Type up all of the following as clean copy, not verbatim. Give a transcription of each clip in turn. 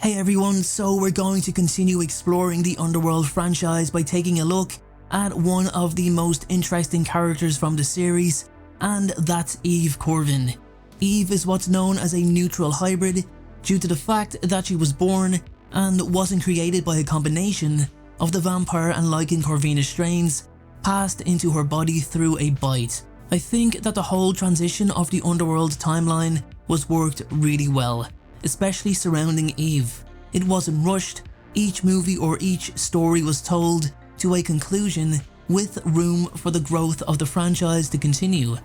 Hey everyone, so we're going to continue exploring the Underworld franchise by taking a look at one of the most interesting characters from the series, and that's Eve Corvin. Eve is what's known as a neutral hybrid due to the fact that she was born and wasn't created by a combination of the Vampire and Lycan Corvinus strains passed into her body through a bite. I think that the whole transition of the Underworld timeline was worked really well, especially surrounding Eve. It wasn't rushed, each movie or each story was told to a conclusion with room for the growth of the franchise to continue.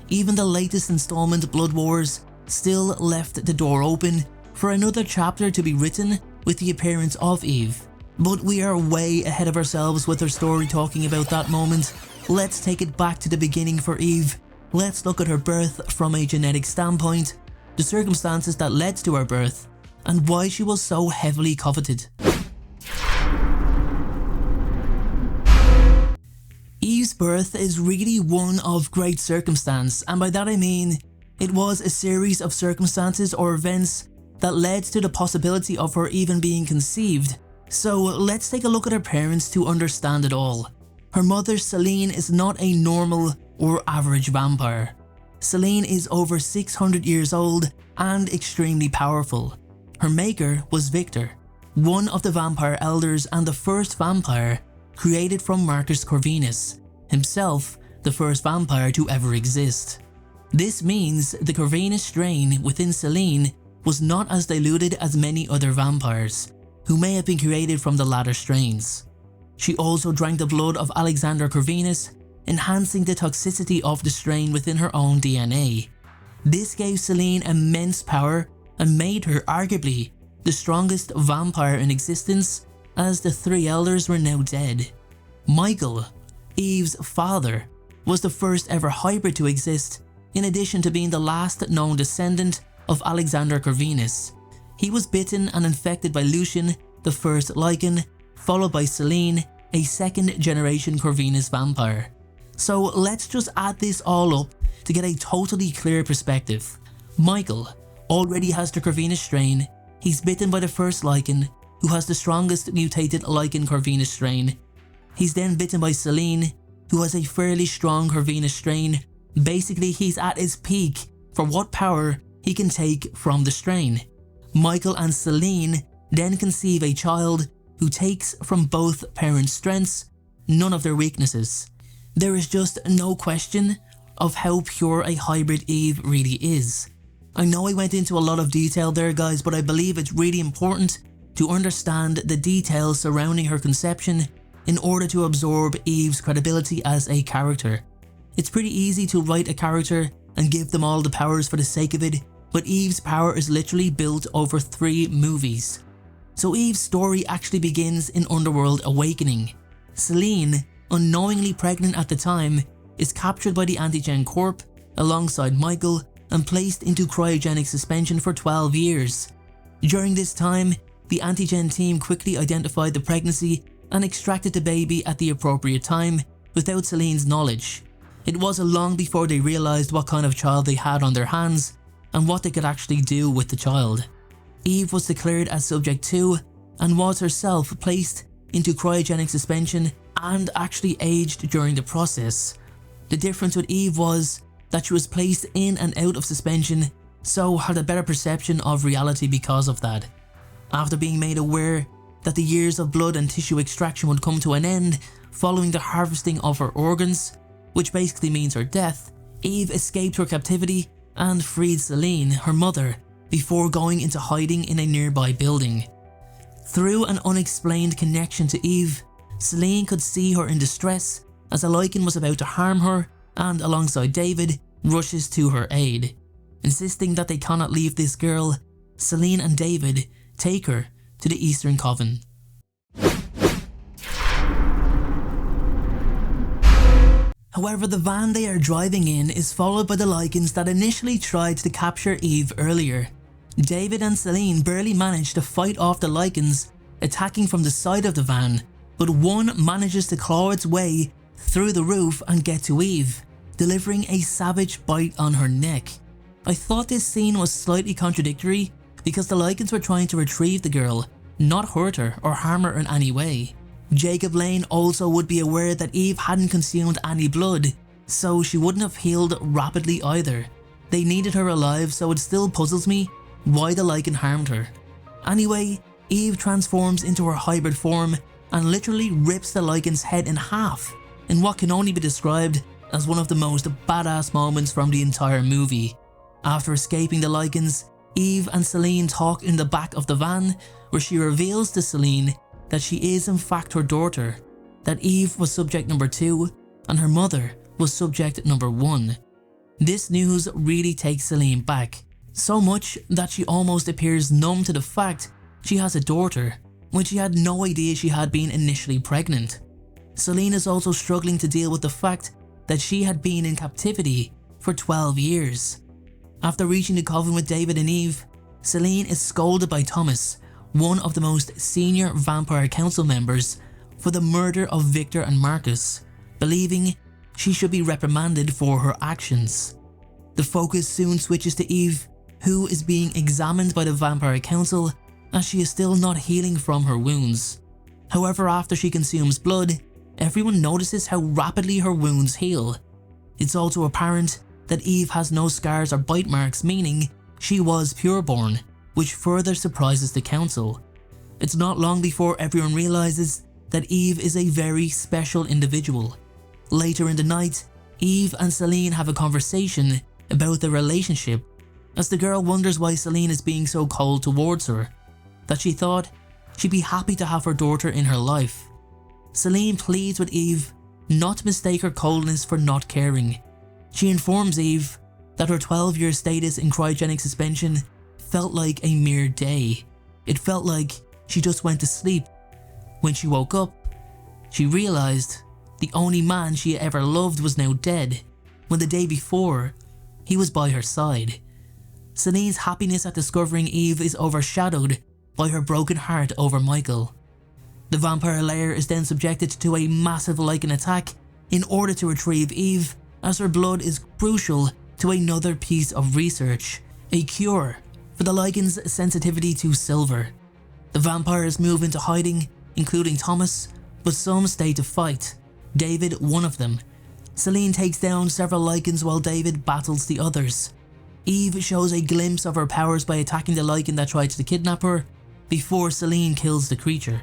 Even the latest installment, Blood Wars, still left the door open for another chapter to be written with the appearance of Eve. But we are way ahead of ourselves with our story talking about that moment. Let's take it back to the beginning for Eve. Let's look at her birth from a genetic standpoint, the circumstances that led to her birth, and why she was so heavily coveted. Eve's birth is really one of great circumstance, and by that I mean it was a series of circumstances or events that led to the possibility of her even being conceived. So let's take a look at her parents to understand it all. Her mother, Selene, is not a normal or average vampire. Selene is over 600 years old and extremely powerful. Her maker was Victor, one of the vampire elders and the first vampire created from Marcus Corvinus, himself the first vampire to ever exist. This means the Corvinus strain within Selene was not as diluted as many other vampires, who may have been created from the latter strains. She also drank the blood of Alexander Corvinus, enhancing the toxicity of the strain within her own DNA. This gave Selene immense power and made her arguably the strongest vampire in existence, as the three elders were now dead. Michael, Eve's father, was the first ever hybrid to exist, in addition to being the last known descendant of Alexander Corvinus. He was bitten and infected by Lucian, the first Lycan, followed by Selene, a second generation Corvinus vampire. So let's just add this all up to get a totally clear perspective. Michael already has the Corvinus strain. He's bitten by the first Lycan, who has the strongest mutated Lycan Corvinus strain. He's then bitten by Selene, who has a fairly strong Corvinus strain. Basically, he's at his peak for what power he can take from the strain. Michael and Selene then conceive a child who takes from both parents' strengths, none of their weaknesses. There is just no question of how pure a hybrid Eve really is. I know I went into a lot of detail there guys, but I believe it's really important to understand the details surrounding her conception in order to absorb Eve's credibility as a character. It's pretty easy to write a character and give them all the powers for the sake of it, but Eve's power is literally built over 3 movies. So Eve's story actually begins in Underworld Awakening. Selene, unknowingly pregnant at the time, is captured by the Antigen Corp alongside Michael and placed into cryogenic suspension for 12 years. During this time, the Antigen team quickly identified the pregnancy and extracted the baby at the appropriate time without Selene's knowledge. It wasn't long before they realized what kind of child they had on their hands and what they could actually do with the child. Eve was declared as subject 2 and was herself placed into cryogenic suspension and actually aged during the process. The difference with Eve was that she was placed in and out of suspension, so had a better perception of reality because of that. After being made aware that the years of blood and tissue extraction would come to an end following the harvesting of her organs, which basically means her death, Eve escaped her captivity and freed Selene, her mother, before going into hiding in a nearby building. Through an unexplained connection to Eve, Selene could see her in distress as a Lycan was about to harm her, and alongside David, rushes to her aid. Insisting that they cannot leave this girl, Selene and David take her to the Eastern Coven. However, the van they are driving in is followed by the Lycans that initially tried to capture Eve earlier. David and Selene barely manage to fight off the Lycans attacking from the side of the van, but one manages to claw its way through the roof and get to Eve, delivering a savage bite on her neck. I thought this scene was slightly contradictory because the Lycans were trying to retrieve the girl, not hurt her or harm her in any way. Jacob Lane also would be aware that Eve hadn't consumed any blood, so she wouldn't have healed rapidly either. They needed her alive, so it still puzzles me why the Lycan harmed her. Anyway, Eve transforms into her hybrid form and literally rips the Lycan's head in half in what can only be described as one of the most badass moments from the entire movie. After escaping the Lycans, Eve and Celine talk in the back of the van, where she reveals to Celine that she is in fact her daughter, that Eve was subject number 2 and her mother was subject number 1. This news really takes Celine back, so much that she almost appears numb to the fact she has a daughter, when she had no idea she had been initially pregnant. Celine is also struggling to deal with the fact that she had been in captivity for 12 years. After reaching the Coven with David and Eve, Celine is scolded by Thomas, one of the most senior Vampire Council members, for the murder of Victor and Marcus, believing she should be reprimanded for her actions. The focus soon switches to Eve, who is being examined by the Vampire Council as she is still not healing from her wounds. However, after she consumes blood, everyone notices how rapidly her wounds heal. It's also apparent that Eve has no scars or bite marks, meaning she was pureborn, which further surprises the council. It's not long before everyone realizes that Eve is a very special individual. Later in the night, Eve and Celine have a conversation about their relationship, as the girl wonders why Celine is being so cold towards her, that she thought she'd be happy to have her daughter in her life. Celine pleads with Eve not to mistake her coldness for not caring. She informs Eve that her 12-year status in cryogenic suspension felt like a mere day. It felt like she just went to sleep. When she woke up, she realized the only man she ever loved was now dead, when the day before, he was by her side. Celine's happiness at discovering Eve is overshadowed by her broken heart over Michael. The vampire lair is then subjected to a massive Lycan attack in order to retrieve Eve, as her blood is crucial to another piece of research, a cure for the Lycan's sensitivity to silver. The vampires move into hiding, including Thomas, but some stay to fight, David one of them. Celine takes down several Lycans while David battles the others. Eve shows a glimpse of her powers by attacking the Lycan that tried to kidnap her, before Celine kills the creature.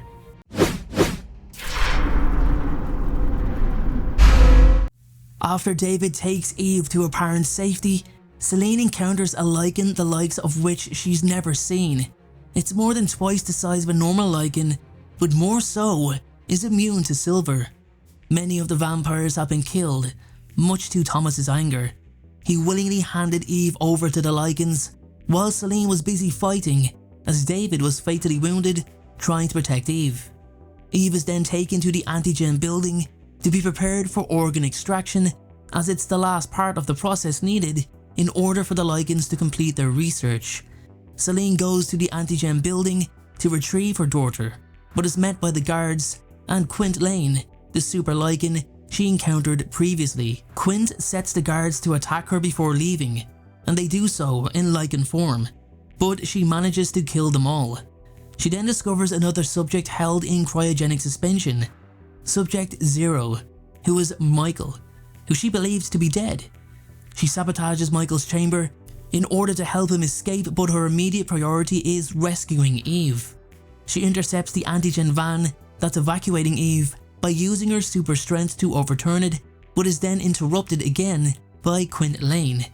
After David takes Eve to apparent safety, Celine encounters a Lycan the likes of which she's never seen. It's more than twice the size of a normal Lycan, but more so, is immune to silver. Many of the vampires have been killed, much to Thomas's anger. He willingly handed Eve over to the Lycans, while Celine was busy fighting, as David was fatally wounded trying to protect Eve. Eve is then taken to the antigen building to be prepared for organ extraction, as it's the last part of the process needed in order for the Lycans to complete their research. Celine goes to the antigen building to retrieve her daughter, but is met by the guards and Quint Lane, the super Lycan she encountered previously. Quint sets the guards to attack her before leaving, and they do so in Lycan form, but she manages to kill them all. She then discovers another subject held in cryogenic suspension, Subject 0, who is Michael, who she believes to be dead. She sabotages Michael's chamber in order to help him escape, but her immediate priority is rescuing Eve. She intercepts the antigen van that's evacuating Eve by using her super strength to overturn it, but is then interrupted again by Quint Lane.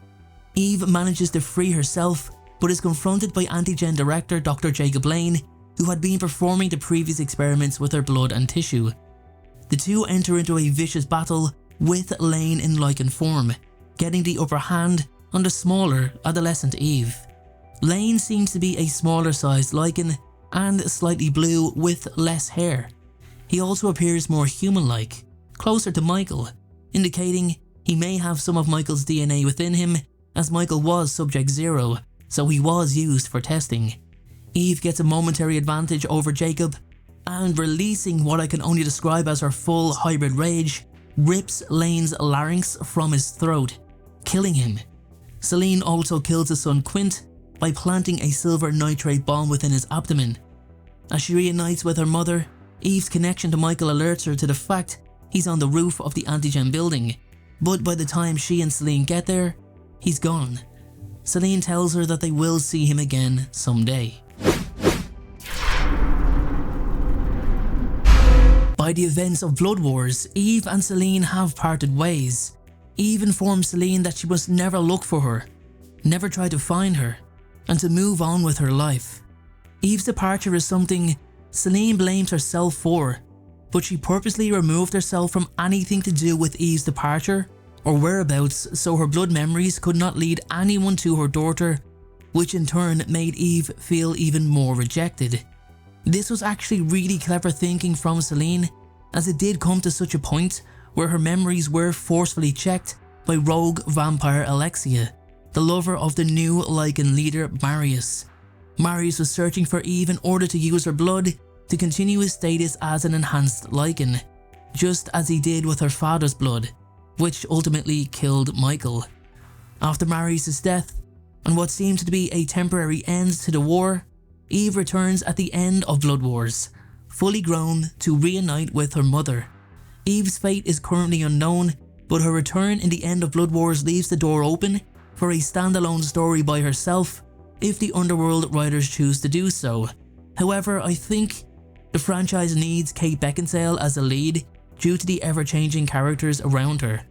Eve manages to free herself, but is confronted by antigen director Dr. Jacob Lane, who had been performing the previous experiments with her blood and tissue. The two enter into a vicious battle with Lane in Lycan form, getting the upper hand on the smaller adolescent Eve. Lane seems to be a smaller sized Lycan and slightly blue with less hair. He also appears more human-like, closer to Michael, indicating he may have some of Michael's DNA within him, as Michael was Subject 0, so he was used for testing. Eve gets a momentary advantage over Jacob, and releasing what I can only describe as her full hybrid rage, rips Lane's larynx from his throat, killing him. Celine also kills his son Quint by planting a silver nitrate bomb within his abdomen. As she reunites with her mother, Eve's connection to Michael alerts her to the fact he's on the roof of the antigen building, but by the time she and Celine get there, he's gone. Celine tells her that they will see him again someday. By the events of Blood Wars, Eve and Celine have parted ways. Eve informs Celine that she must never look for her, never try to find her, and to move on with her life. Eve's departure is something Celine blames herself for, but she purposely removed herself from anything to do with Eve's departure or whereabouts so her blood memories could not lead anyone to her daughter, which in turn made Eve feel even more rejected. This was actually really clever thinking from Celine, as it did come to such a point where her memories were forcefully checked by rogue vampire Alexia, the lover of the new Lycan leader Marius. Marius was searching for Eve in order to use her blood to continue his status as an enhanced Lycan, just as he did with her father's blood, which ultimately killed Michael. After Marius' death, and what seemed to be a temporary end to the war, Eve returns at the end of Blood Wars, fully grown, to reunite with her mother. Eve's fate is currently unknown, but her return in the end of Blood Wars leaves the door open for a standalone story by herself if the Underworld writers choose to do so. However, I think the franchise needs Kate Beckinsale as a lead due to the ever-changing characters around her.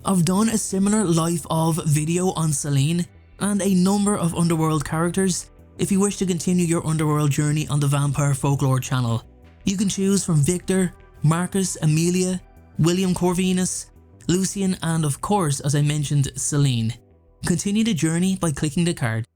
I've done a similar Life of video on Celine and a number of Underworld characters if you wish to continue your Underworld journey on the Vampire Folklore channel. You can choose from Victor, Marcus, Amelia, William Corvinus, Lucian, and of course, as I mentioned, Celine. Continue the journey by clicking the card.